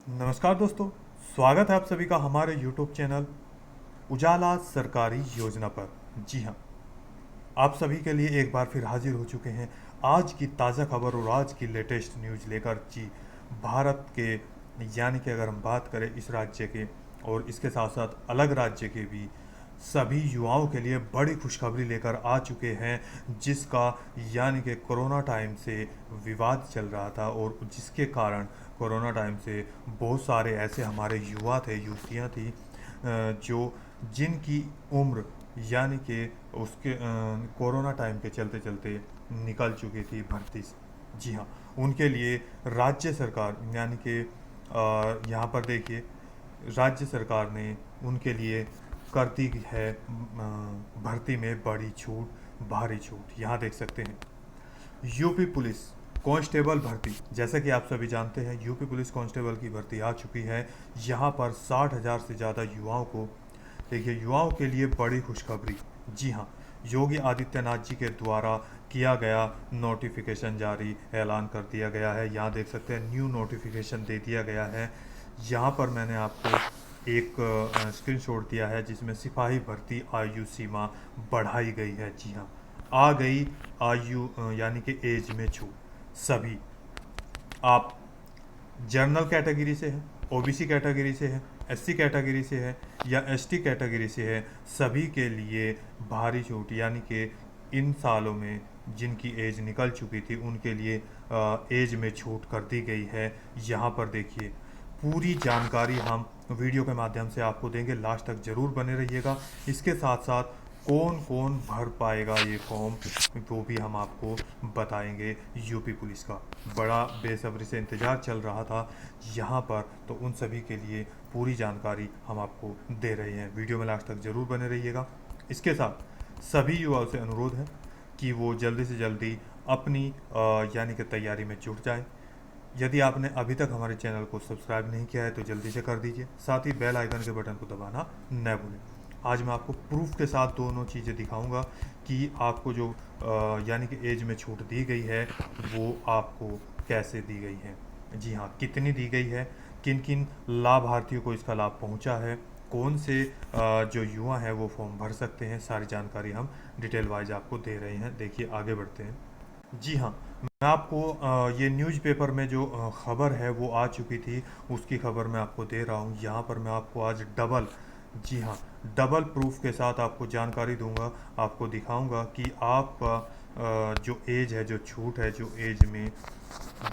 नमस्कार दोस्तों। स्वागत है आप सभी का हमारे YouTube चैनल उजाला सरकारी योजना पर। जी हाँ, आप सभी के लिए एक बार फिर हाजिर हो चुके हैं आज की ताज़ा खबर और आज की लेटेस्ट न्यूज़ लेकर। जी, भारत के यानी कि अगर हम बात करें इस राज्य के और इसके साथ साथ अलग राज्य के भी सभी युवाओं के लिए बड़ी खुशखबरी लेकर आ चुके हैं, जिसका यानी कि कोरोना टाइम से विवाद चल रहा था और जिसके कारण कोरोना टाइम से बहुत सारे ऐसे हमारे युवा थे, युवतियां थी, जो जिनकी उम्र यानी कि उसके कोरोना टाइम के चलते चलते निकल चुकी थी भर्ती से। जी हाँ, उनके लिए राज्य सरकार यानी कि यहाँ पर देखिए, राज्य सरकार ने उनके लिए कर दी है भर्ती में बड़ी छूट, भारी छूट। यहाँ देख सकते हैं यूपी पुलिस कांस्टेबल भर्ती। जैसा कि आप सभी जानते हैं, यूपी पुलिस कांस्टेबल की भर्ती आ चुकी है। यहाँ पर 60,000 से ज़्यादा युवाओं को, देखिए युवाओं के लिए बड़ी खुशखबरी। जी हाँ, योगी आदित्यनाथ जी के द्वारा किया गया नोटिफिकेशन जारी ऐलान कर दिया गया है। यहाँ देख सकते हैं न्यू नोटिफिकेशन दे दिया गया है। यहाँ पर मैंने आपको एक स्क्रीनशॉट दिया है जिसमें सिपाही भर्ती आयु सीमा बढ़ाई गई है। जी हाँ, आ गई आयु यानी कि एज में छूट। सभी आप जनरल कैटेगरी से हैं, ओबीसी कैटेगरी से हैं, एससी कैटेगरी से है या एसटी कैटेगरी से है, सभी के लिए भारी छूट यानी कि इन सालों में जिनकी एज निकल चुकी थी उनके लिए एज में छूट कर दी गई है। यहाँ पर देखिए पूरी जानकारी हम वीडियो के माध्यम से आपको देंगे, लास्ट तक ज़रूर बने रहिएगा। इसके साथ साथ कौन कौन भर पाएगा ये फॉर्म वो भी हम आपको बताएंगे। यूपी पुलिस का बड़ा बेसब्री से इंतज़ार चल रहा था यहाँ पर, तो उन सभी के लिए पूरी जानकारी हम आपको दे रहे हैं। वीडियो में लास्ट तक ज़रूर बने रहिएगा। इसके साथ सभी युवाओं से अनुरोध है कि वो जल्दी से जल्दी अपनी यानी कि तैयारी में जुट जाए। यदि आपने अभी तक हमारे चैनल को सब्सक्राइब नहीं किया है तो जल्दी से कर दीजिए, साथ ही बेल आइकन के बटन को दबाना न भूलें। आज मैं आपको प्रूफ के साथ दोनों चीज़ें दिखाऊंगा कि आपको जो यानी कि एज में छूट दी गई है वो आपको कैसे दी गई है। जी हाँ, कितनी दी गई है, किन किन लाभार्थियों को इसका लाभ पहुंचा है, कौन से जो युवा हैं वो फॉर्म भर सकते हैं, सारी जानकारी हम डिटेल वाइज आपको दे रहे हैं। देखिए आगे बढ़ते हैं। जी हाँ, मैं आपको ये न्यूज़पेपर में जो खबर है वो आ चुकी थी, उसकी खबर मैं आपको दे रहा हूँ। यहाँ पर मैं आपको आज डबल, जी हाँ, डबल प्रूफ के साथ आपको जानकारी दूंगा, आपको दिखाऊंगा कि आपका जो एज है, जो छूट है, जो एज में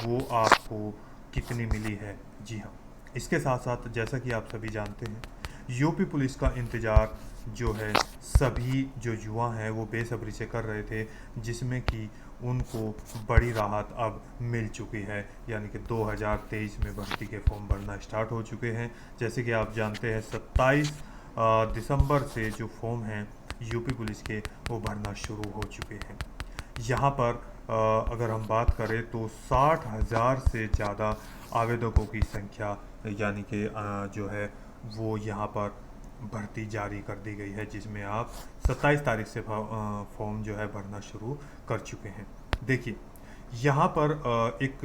वो आपको कितनी मिली है। जी हाँ, इसके साथ साथ जैसा कि आप सभी जानते हैं, यूपी पुलिस का इंतज़ार जो है सभी जो युवा हैं वो बेसब्री से कर रहे थे, जिसमें कि उनको बड़ी राहत अब मिल चुकी है। यानी कि 2023 में भर्ती के फॉर्म भरना स्टार्ट हो चुके हैं। जैसे कि आप जानते हैं 27 दिसंबर से जो फॉर्म हैं यूपी पुलिस के वो भरना शुरू हो चुके हैं। यहाँ पर अगर हम बात करें तो 60,000 से ज़्यादा आवेदकों की संख्या यानी कि जो है वो यहाँ पर भर्ती जारी कर दी गई है, जिसमें आप 27 तारीख से फॉर्म जो है भरना शुरू कर चुके हैं। देखिए यहाँ पर एक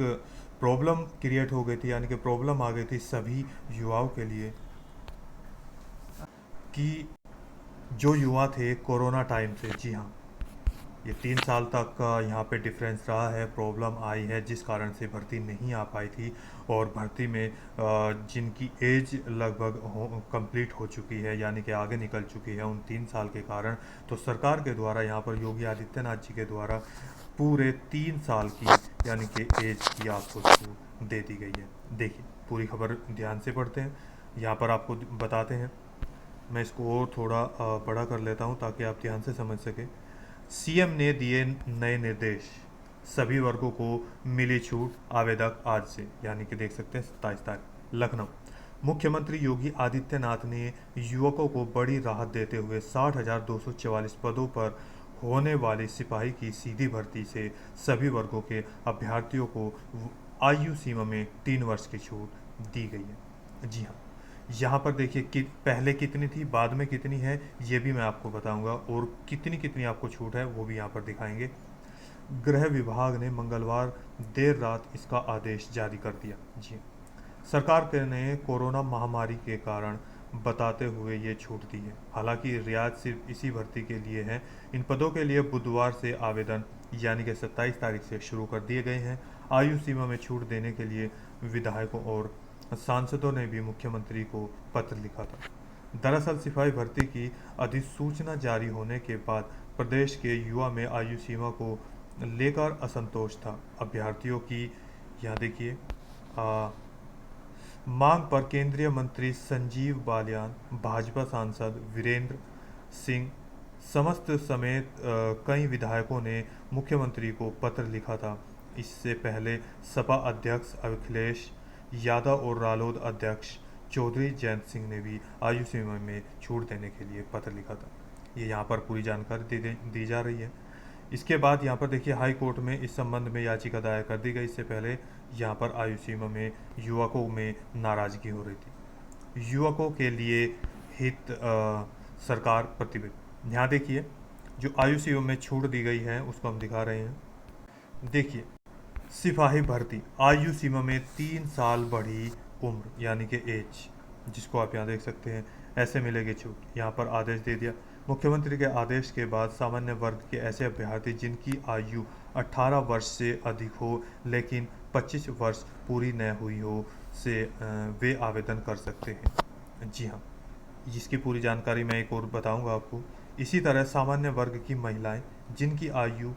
प्रॉब्लम क्रिएट हो गई थी, यानी कि प्रॉब्लम आ गई थी सभी युवाओं के लिए कि जो युवा थे कोरोना टाइम से, जी हाँ, ये 3 साल तक का यहाँ पे डिफरेंस रहा है, प्रॉब्लम आई है जिस कारण से भर्ती नहीं आ पाई थी। और भर्ती में जिनकी एज लगभग कंप्लीट हो चुकी है यानी कि आगे निकल चुकी है उन 3 साल के कारण, तो सरकार के द्वारा यहाँ पर योगी आदित्यनाथ जी के द्वारा पूरे 3 साल की यानी कि एज की आपको छूट दे दी गई है। देखिए पूरी खबर ध्यान से पढ़ते हैं, यहाँ पर आपको बताते हैं। मैं इसको और थोड़ा बड़ा कर लेता हूँ ताकि आप ध्यान से समझ सकें। सीएम ने दिए नए निर्देश, सभी वर्गों को मिली छूट, आवेदक आज से, यानी कि देख सकते हैं 27 तारीख। लखनऊ, मुख्यमंत्री योगी आदित्यनाथ ने युवकों को बड़ी राहत देते हुए 60,244 पदों पर होने वाली सिपाही की सीधी भर्ती से सभी वर्गों के अभ्यर्थियों को आयु सीमा में 3 वर्ष की छूट दी गई है। जी हाँ, यहाँ पर देखिए कि पहले कितनी थी, बाद में कितनी है, ये भी मैं आपको बताऊंगा, और कितनी कितनी आपको छूट है वो भी यहाँ पर दिखाएंगे। गृह विभाग ने मंगलवार देर रात इसका आदेश जारी कर दिया। जी, सरकार ने कोरोना महामारी के कारण बताते हुए ये छूट दी है। हालांकि रियायत सिर्फ इसी भर्ती के लिए है। इन पदों के लिए बुधवार से आवेदन यानी कि 27 तारीख से शुरू कर दिए गए हैं। आयु सीमा में छूट देने के लिए विधायकों और सांसदों ने भी मुख्यमंत्री को पत्र लिखा था। दरअसल सिपाही भर्ती की अधिसूचना जारी होने के बाद प्रदेश के युवा में आयु सीमा को लेकर असंतोष था। अभ्यर्थियों की यहाँ देखिए मांग पर केंद्रीय मंत्री संजीव बालियान, भाजपा सांसद वीरेंद्र सिंह समस्त समेत कई विधायकों ने मुख्यमंत्री को पत्र लिखा था। इससे पहले सपा अध्यक्ष अखिलेश यादव और रालोद अध्यक्ष चौधरी जयंत सिंह ने भी आयु सीमा में छूट देने के लिए पत्र लिखा था। ये यहाँ पर पूरी जानकारी दी जा रही है। इसके बाद यहाँ पर देखिए हाई कोर्ट में इस संबंध में याचिका दायर कर दी गई। इससे पहले यहाँ पर आयु सीमा में युवकों में नाराजगी हो रही थी। युवकों के लिए हित सरकार प्रतिबद्ध। यहाँ देखिए जो आयु सीमा में छूट दी गई है उसको हम दिखा रहे हैं। देखिए सिपाही भर्ती आयु सीमा में 3 साल बढ़ी उम्र यानी कि एज, जिसको आप यहाँ देख सकते हैं, ऐसे मिलेगी छूट। यहाँ पर आदेश दे दिया। मुख्यमंत्री के आदेश के बाद सामान्य वर्ग के ऐसे अभ्यर्थी जिनकी आयु 18 वर्ष से अधिक हो लेकिन 25 वर्ष पूरी न हुई हो से वे आवेदन कर सकते हैं। जी हाँ, जिसकी पूरी जानकारी मैं एक और बताऊंगा आपको। इसी तरह सामान्य वर्ग की महिलाएं जिनकी आयु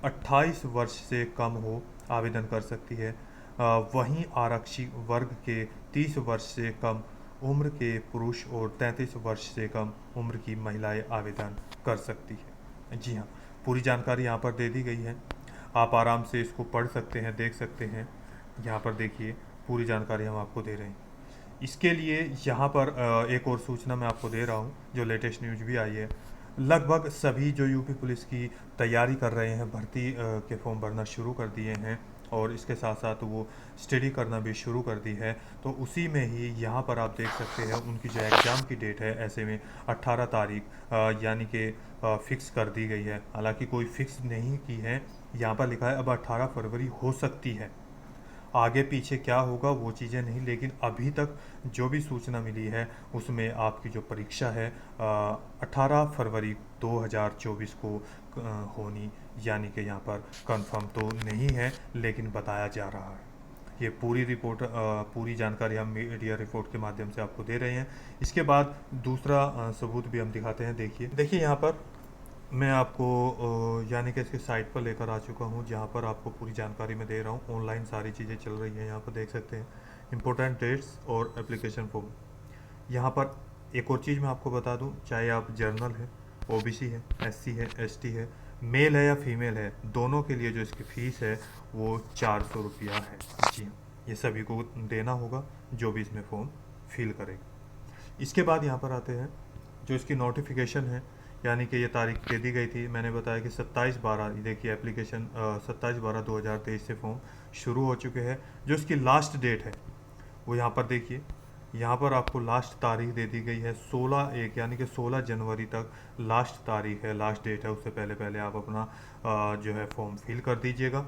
28 वर्ष से कम हो आवेदन कर सकती है। वहीं आरक्षित वर्ग के 30 वर्ष से कम उम्र के पुरुष और 33 वर्ष से कम उम्र की महिलाएं आवेदन कर सकती है। जी हाँ, पूरी जानकारी यहाँ पर दे दी गई है। आप आराम से इसको पढ़ सकते हैं, देख सकते हैं। यहाँ पर देखिए पूरी जानकारी हम आपको दे रहे हैं। इसके लिए यहाँ पर एक और सूचना मैं आपको दे रहा हूँ जो लेटेस्ट न्यूज भी आई है। लगभग सभी जो यूपी पुलिस की तैयारी कर रहे हैं भर्ती के फॉर्म भरना शुरू कर दिए हैं और इसके साथ साथ वो स्टडी करना भी शुरू कर दी है। तो उसी में ही यहाँ पर आप देख सकते हैं उनकी जो एग्ज़ाम की डेट है ऐसे में 18 तारीख यानी कि फ़िक्स कर दी गई है। हालांकि कोई फ़िक्स नहीं की है, यहाँ पर लिखा है अब 18 फरवरी हो सकती है। आगे पीछे क्या होगा वो चीज़ें नहीं, लेकिन अभी तक जो भी सूचना मिली है उसमें आपकी जो परीक्षा है 18 फरवरी 2024 को होनी, यानी कि यहाँ पर कंफर्म तो नहीं है लेकिन बताया जा रहा है। ये पूरी रिपोर्ट पूरी जानकारी हम मीडिया रिपोर्ट के माध्यम से आपको दे रहे हैं। इसके बाद दूसरा सबूत भी हम दिखाते हैं। देखिए यहाँ पर मैं आपको यानी कि इसके साइट पर लेकर आ चुका हूँ जहाँ पर आपको पूरी जानकारी मैं दे रहा हूँ। ऑनलाइन सारी चीज़ें चल रही हैं। यहाँ पर देख सकते हैं इम्पोर्टेंट डेट्स और एप्लीकेशन फॉर्म। यहाँ पर एक और चीज़ मैं आपको बता दूँ, चाहे आप जर्नल है, ओबीसी है, एससी है, एसटी है, मेल है या फीमेल है, दोनों के लिए जो इसकी फ़ीस है वो 400 रुपया है। जी हाँ, ये सभी को देना होगा जो भी इसमें फॉर्म फिल करेगा। इसके बाद यहाँ पर आते हैं जो इसकी नोटिफिकेशन है, यानी कि ये तारीख दे दी गई थी। मैंने बताया कि 27/12 देखिए एप्लीकेशन 27/12/2023 से फॉर्म शुरू हो चुके हैं। जो इसकी लास्ट डेट है वो यहाँ पर देखिए, यहाँ पर आपको लास्ट तारीख दे दी गई है 16/1 यानी कि 16 जनवरी तक लास्ट तारीख है, लास्ट डेट है। उससे पहले पहले आप अपना जो है फॉर्म फिल कर दीजिएगा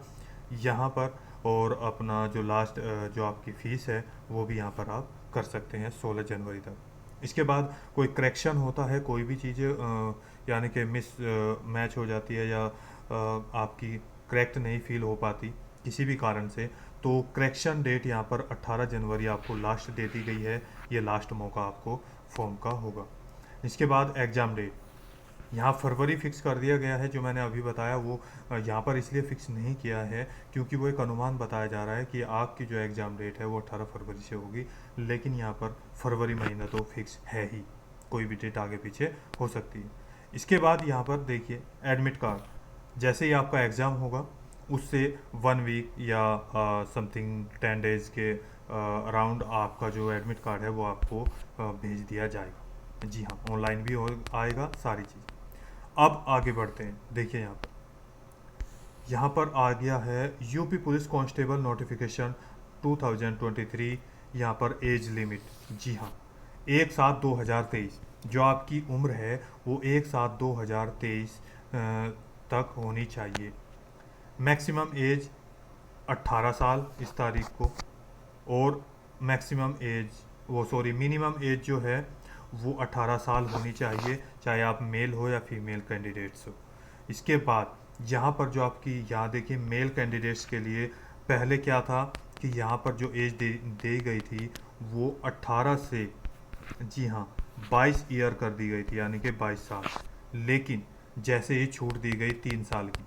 यहाँ पर, और अपना जो लास्ट जो आपकी फ़ीस है वो भी यहाँ पर आप कर सकते हैं 16 जनवरी तक। इसके बाद कोई करेक्शन होता है, कोई भी चीज़ें यानी कि मिस मैच हो जाती है या आपकी करेक्ट नहीं फील हो पाती किसी भी कारण से, तो करेक्शन डेट यहाँ पर 18 जनवरी आपको लास्ट दे दी गई है। ये लास्ट मौका आपको फॉर्म का होगा। इसके बाद एग्ज़ाम डेट यहाँ फरवरी फिक्स कर दिया गया है। जो मैंने अभी बताया वो यहाँ पर इसलिए फिक्स नहीं किया है क्योंकि वो एक अनुमान बताया जा रहा है कि आपकी जो एग्ज़ाम डेट है वो 18 फरवरी से होगी, लेकिन यहाँ पर फरवरी महीना तो फिक्स है ही, कोई भी डेट आगे पीछे हो सकती है। इसके बाद यहाँ पर देखिए एडमिट कार्ड, जैसे ही आपका एग्ज़ाम होगा उससे 1 वीक या समथिंग 10 डेज़ के अराउंड आपका जो एडमिट कार्ड है वो आपको भेज दिया जाएगा। जी हाँ, ऑनलाइन भी हो आएगा सारी चीज़। अब आगे बढ़ते हैं। देखिए यहाँ पर आ गया है यूपी पुलिस कांस्टेबल नोटिफिकेशन 2023। यहाँ पर एज लिमिट, जी हाँ, 1/7/2023 जो आपकी उम्र है वो 1/7/2023 तक होनी चाहिए। मैक्सिमम एज 18 साल इस तारीख को, और मैक्सिमम एज मिनिमम एज जो है वो 18 साल होनी चाहिए, चाहे आप मेल हो या फीमेल कैंडिडेट्स हो। इसके बाद यहाँ पर जो आपकी यहाँ देखिए मेल कैंडिडेट्स के लिए पहले क्या था कि यहाँ पर जो एज दी गई थी वो 18 से, जी हाँ, 22 ईयर कर दी गई थी, यानी कि 22 साल। लेकिन जैसे ही छूट दी गई 3 साल की,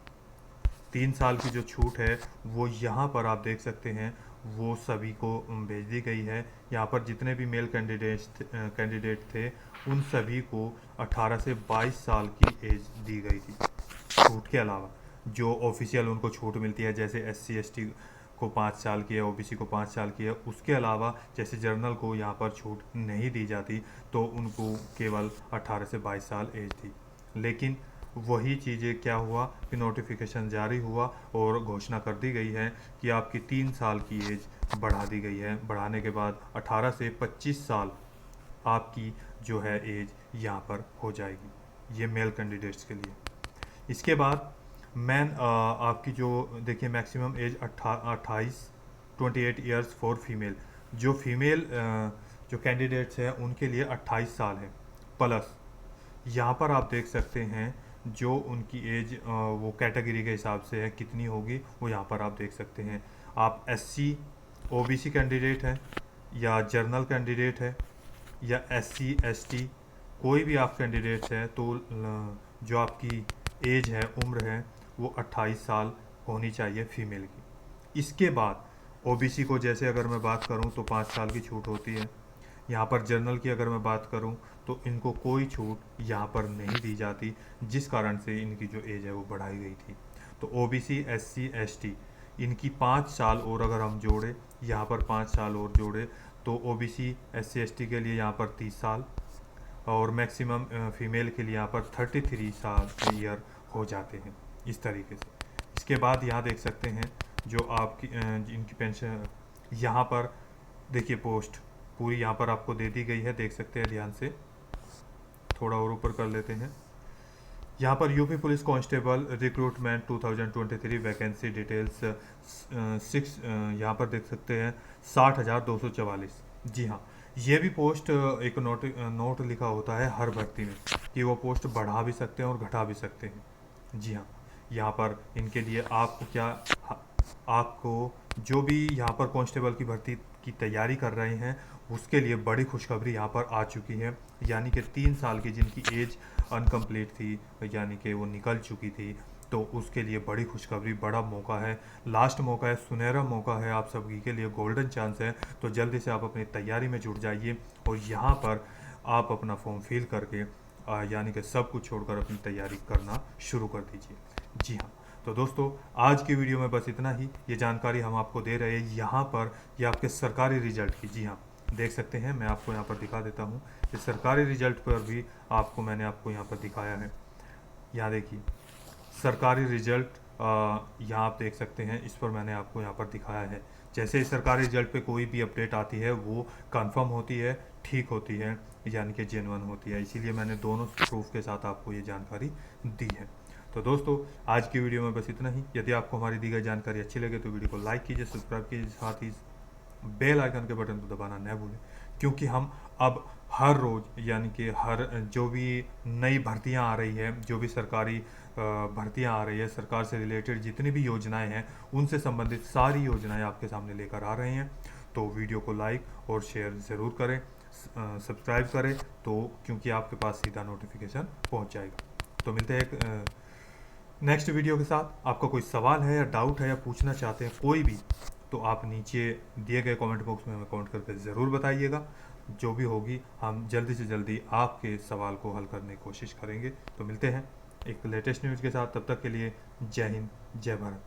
3 साल की जो छूट है वो यहाँ पर आप देख सकते हैं वो सभी को भेज दी गई है। यहाँ पर जितने भी मेल कैंडिडेट थे उन सभी को 18 से 22 साल की एज दी गई थी। छूट के अलावा जो ऑफिशियल उनको छूट मिलती है, जैसे SC ST को 5 साल की है, OBC को 5 साल की है, उसके अलावा जैसे जर्नल को यहाँ पर छूट नहीं दी जाती, तो उनको केवल 18 से 22 साल एज थी। लेकिन वही चीज़ें क्या हुआ कि नोटिफिकेशन जारी हुआ और घोषणा कर दी गई है कि आपकी 3 साल की एज बढ़ा दी गई है। बढ़ाने के बाद 18 से 25 साल आपकी जो है एज यहाँ पर हो जाएगी, ये मेल कैंडिडेट्स के लिए। इसके बाद आपकी जो देखिए maximum age 28 years for female. जो फीमेल जो कैंडिडेट्स हैं उनके लिए 28 साल है प्लस। यहाँ पर आप देख सकते हैं जो उनकी एज वो कैटेगरी के हिसाब से है कितनी होगी, वो यहाँ पर आप देख सकते हैं। आप SC OBC कैंडिडेट है या जर्नल कैंडिडेट है या SC ST कोई भी आप कैंडिडेट्स है, तो जो आपकी एज है, उम्र है, वो 28 साल होनी चाहिए फीमेल की। इसके बाद OBC को जैसे अगर मैं बात करूं तो 5 साल की छूट होती है। यहाँ पर जर्नल की अगर मैं बात करूं तो इनको कोई छूट यहाँ पर नहीं दी जाती, जिस कारण से इनकी जो एज है वो बढ़ाई गई थी। तो OBC SC ST इनकी 5 साल और अगर हम जोड़े, यहाँ पर 5 साल और जोड़े, तो OBC SC ST के लिए यहाँ पर 30 साल और मैक्सिमम फीमेल के लिए यहाँ पर 33 साल ईयर हो जाते हैं इस तरीके से। इसके बाद यहाँ देख सकते हैं जो आपकी इनकी पेंशन, यहाँ पर देखिए पोस्ट पूरी यहाँ पर आपको दे दी गई है, देख सकते हैं ध्यान से। थोड़ा और ऊपर कर लेते हैं। यहाँ पर UP police constable recruitment 2023 vacancy details 6, यहाँ पर देख सकते हैं 60,244। जी हाँ, ये भी पोस्ट एक नोट लिखा होता है हर भर्ती में कि वो पोस्ट बढ़ा भी सकते हैं और घटा भी सकते हैं। जी हाँ, यहाँ पर इनके लिए आपको जो भी यहाँ पर कांस्टेबल की भर्ती की तैयारी कर रहे हैं उसके लिए बड़ी खुशखबरी यहाँ पर आ चुकी है। यानी कि 3 साल की जिनकी एज अनकम्प्लीट थी, यानी कि वो निकल चुकी थी, तो उसके लिए बड़ी खुशखबरी, बड़ा मौका है, लास्ट मौका है, सुनहरा मौका है, आप सभी के लिए गोल्डन चांस है। तो जल्दी से आप अपनी तैयारी में जुट जाइए और यहाँ पर आप अपना फॉर्म फिल करके यानी कि सब कुछ छोड़कर अपनी तैयारी करना शुरू कर दीजिए। जी हाँ, तो दोस्तों आज की वीडियो में बस इतना ही। ये जानकारी हम आपको दे रहे हैं यहाँ पर, ये आपके सरकारी रिजल्ट की। जी हाँ, देख सकते हैं, मैं आपको यहाँ पर दिखा देता हूँ। ये सरकारी रिजल्ट पर भी मैंने आपको यहाँ पर दिखाया है। यहाँ देखिए सरकारी रिजल्ट, यहाँ आप देख सकते हैं, इस पर मैंने आपको यहाँ पर दिखाया है। जैसे ही सरकारी रिजल्ट पे कोई भी अपडेट आती है वो कंफर्म होती है, ठीक होती है, यानी कि जेन्युइन होती है। इसीलिए मैंने दोनों प्रूफ के साथ आपको ये जानकारी दी है। तो दोस्तों आज की वीडियो में बस इतना ही। यदि आपको हमारी दी गई जानकारी अच्छी लगे तो वीडियो को लाइक कीजिए, सब्सक्राइब कीजिए, साथ ही बेल आइकन के बटन को दबाना न भूलें, क्योंकि हम अब हर रोज़ यानी कि हर जो भी नई भर्तियां आ रही है, जो भी सरकारी भर्तियां आ रही है, सरकार से रिलेटेड जितनी भी योजनाएं हैं उनसे संबंधित सारी योजनाएं आपके सामने लेकर आ रहे हैं। तो वीडियो को लाइक और शेयर ज़रूर करें, सब्सक्राइब करें, तो क्योंकि आपके पास सीधा नोटिफिकेशन पहुंच जाएगा। तो मिलते हैं एक नेक्स्ट वीडियो के साथ। आपका कोई सवाल है या डाउट है या पूछना चाहते हैं कोई भी, तो आप नीचे दिए गए कमेंट बॉक्स में हमें कमेंट करके ज़रूर बताइएगा। जो भी होगी हम जल्दी से जल्दी आपके सवाल को हल करने की कोशिश करेंगे। तो मिलते हैं एक लेटेस्ट न्यूज़ के साथ, तब तक के लिए जय हिंद, जय भारत।